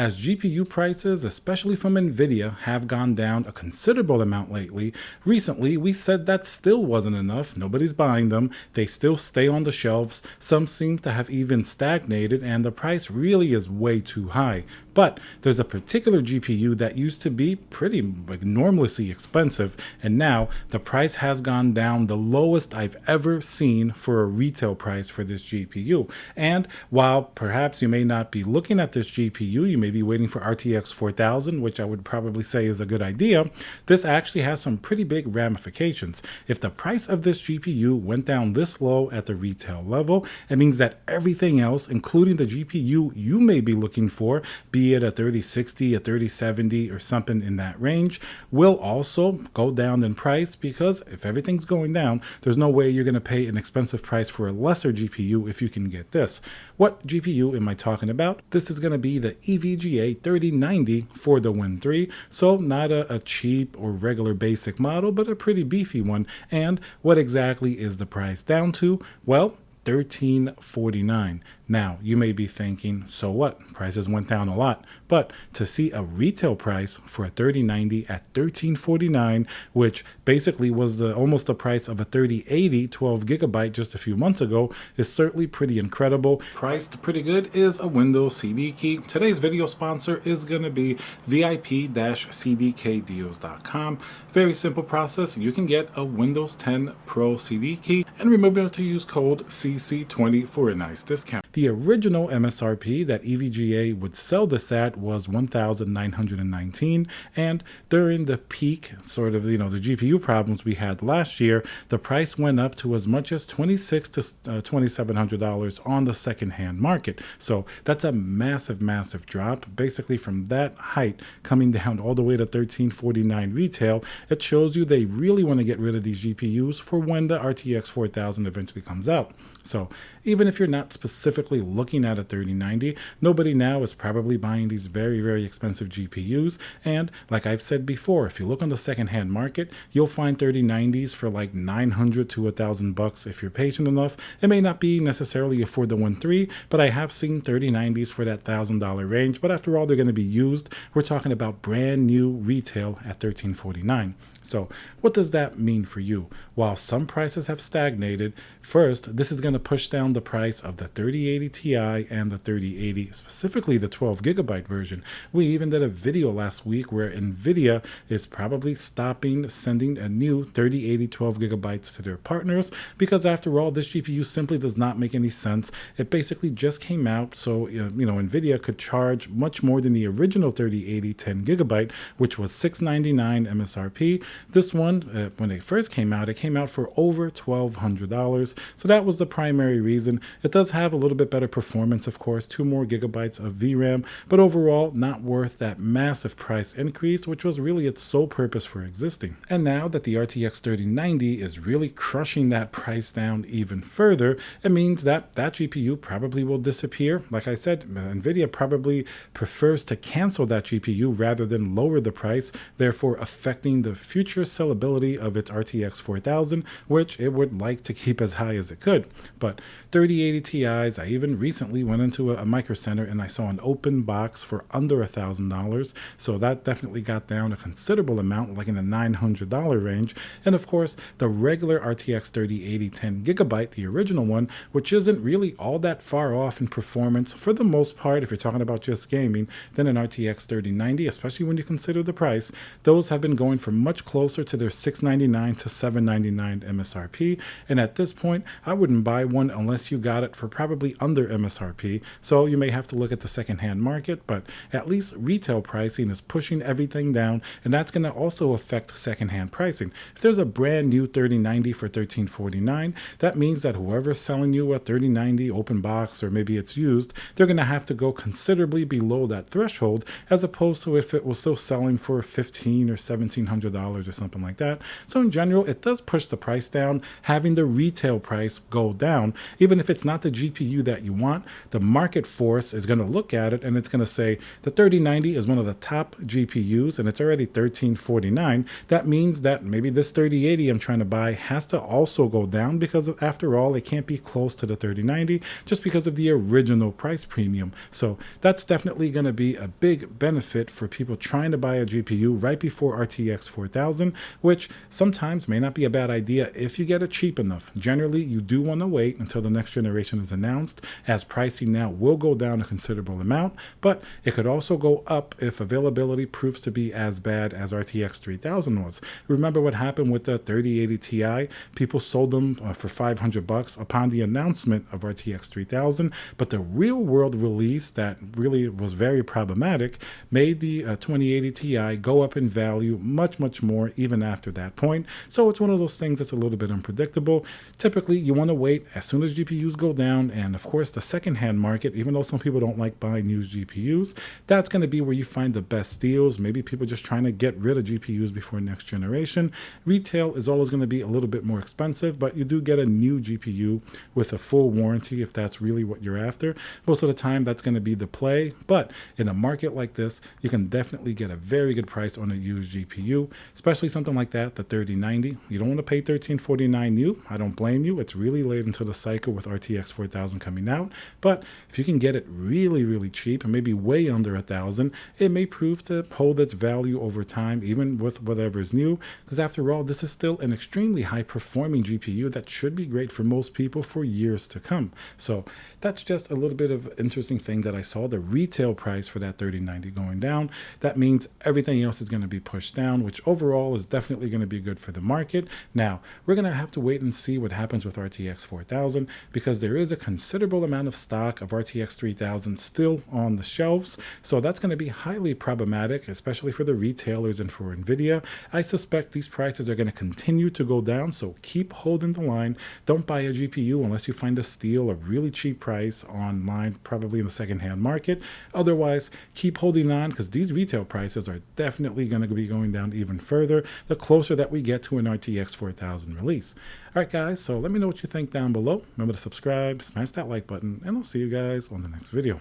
As GPU prices, especially from Nvidia, have gone down a considerable amount lately, recently we said that still wasn't enough. Nobody's buying them. They still stay on the shelves. Some seem to have even stagnated, and the price really is way too high. But there's a particular GPU that used to be pretty enormously expensive, and now the price has gone down the lowest I've ever seen for a retail price for this GPU. And while perhaps you may not be looking at this GPU, you may be waiting for RTX 4000, which I would probably say is a good idea. This actually has some pretty big ramifications. If the price of this GPU went down this low at the retail level, it means that everything else, including the GPU you may be looking for, be it a 3060, a 3070, or something in that range, will also go down in price, because if everything's going down, there's no way you're going to pay an expensive price for a lesser GPU if you can get this. What GPU am I talking about? This is going to be the EVGA 3090 for the Win 3, so not a cheap or regular basic model, but a pretty beefy one. And what exactly is the price down to? Well, $1349. Now, you may be thinking, so what? Prices went down a lot. But to see a retail price for a 3090 at $1349, which basically was almost the price of a 3080 12 gigabyte just a few months ago, is certainly pretty incredible. Priced pretty good is a Windows CD key. Today's video sponsor is going to be VIP-CDKdeals.com. Very simple process. You can get a Windows 10 Pro CD key, and remember to use code CC20 for a nice discount. The original MSRP that EVGA would sell this at was $1,919, and during the peak, sort of, the GPU problems we had last year, the price went up to as much as $2,600 to $2,700 on the secondhand market. So that's a massive, massive drop. Basically, from that height coming down all the way to $1,349 retail, it shows you they really want to get rid of these GPUs for when the RTX 4000 eventually comes out. So even if you're not specifically looking at a 3090, nobody now is probably buying these very, very expensive GPUs. And like I've said before, if you look on the secondhand market, you'll find 3090s for like $900 to $1,000 if you're patient enough. It may not be necessarily for the Win 3, but I have seen 3090s for that $1,000 range. But after all, they're going to be used. We're talking about brand new retail at $1349. So what does that mean for you? While some prices have stagnated, first, this is going to push down the price of the 3080 Ti and the 3080, specifically the 12 gigabyte version. We even did a video last week where Nvidia is probably stopping sending a new 3080 12 gigabytes to their partners, because after all, this GPU simply does not make any sense. It basically just came out, so Nvidia could charge much more than the original 3080 10 gigabyte, which was $699 MSRP. This one, when it first came out, it came out for over $1,200. So that was the primary reason. It does have a little bit better performance, of course, 2 more gigabytes of VRAM, but overall not worth that massive price increase, which was really its sole purpose for existing. And now that the RTX 3090 is really crushing that price down even further, it means that that GPU probably will disappear. Like I said, Nvidia probably prefers to cancel that GPU rather than lower the price, therefore affecting the future sellability of its RTX 4000, which it would like to keep as high as it could. But 3080 Ti's, I even recently went into a Micro Center and I saw an open box for under $1,000. So that definitely got down a considerable amount, like in the $900 range. And of course, the regular RTX 3080 10 gigabyte, the original one, which isn't really all that far off in performance for the most part, if you're talking about just gaming, than an RTX 3090, especially when you consider the price. Those have been going for much closer to their $699 to $799 MSRP. And at this point, I wouldn't buy one unless you got it for probably under MSRP. So you may have to look at the secondhand market, but at least retail pricing is pushing everything down, and that's going to also affect secondhand pricing. If there's a brand new 3090 for $1349, that means that whoever's selling you a 3090 open box, or maybe it's used, they're going to have to go considerably below that threshold, as opposed to if it was still selling for $1,500 or $1,700 or something like that. So in general, it does push the price down, having the retail price go down. Even if it's not the GPU that you want, the market force is going to look at it and it's going to say the 3090 is one of the top GPUs and it's already $1349. That means that maybe this 3080 I'm trying to buy has to also go down, because after all, it can't be close to the 3090 just because of the original price premium. So that's definitely going to be a big benefit for people trying to buy a GPU right before RTX 4000, which sometimes may not be a bad idea if you get it cheap enough. Generally, you do want to wait until the next generation is announced, as pricing now will go down a considerable amount, but it could also go up if availability proves to be as bad as RTX 3000 was. Remember what happened with the 3080 Ti? People sold them for $500 upon the announcement of RTX 3000, but the real world release that really was very problematic made the 2080 Ti go up in value much more even after that point. So it's one of those things that's a little bit unpredictable. Typically, you want to wait as soon as GPUs go down, and of course the secondhand market, even though some people don't like buying used GPUs, that's going to be where you find the best deals. Maybe people just trying to get rid of GPUs before next generation. Retail is always going to be a little bit more expensive, but you do get a new GPU with a full warranty if that's really what you're after. Most of the time that's going to be the play, but in a market like this, you can definitely get a very good price on a used GPU, especially something like that, the 3090. You don't want to pay $1349 new. I don't blame you. It's really late into the cycle with RTX 4000 coming out, but if you can get it really cheap and maybe way under $1,000, it may prove to hold its value over time, even with whatever is new, because after all, this is still an extremely high performing GPU that should be great for most people for years to come. So that's just a little bit of interesting thing that I saw, the retail price for that 3090 going down. That means everything else is going to be pushed down, which overall is definitely going to be good for the market. Now, we're going to have to wait and see what happens with RTX 4000, because there is a considerable amount of stock of RTX 3000 still on the shelves. So that's going to be highly problematic, especially for the retailers and for Nvidia. I suspect these prices are going to continue to go down, so keep holding the line. Don't buy a GPU unless you find a steal, a really cheap price online, probably in the secondhand market. Otherwise, keep holding on, because these retail prices are definitely going to be going down even further the closer that we get to an RTX 4000 release. All right, guys, so let me know what you think down below. Remember to subscribe, smash that like button, and I'll see you guys on the next video.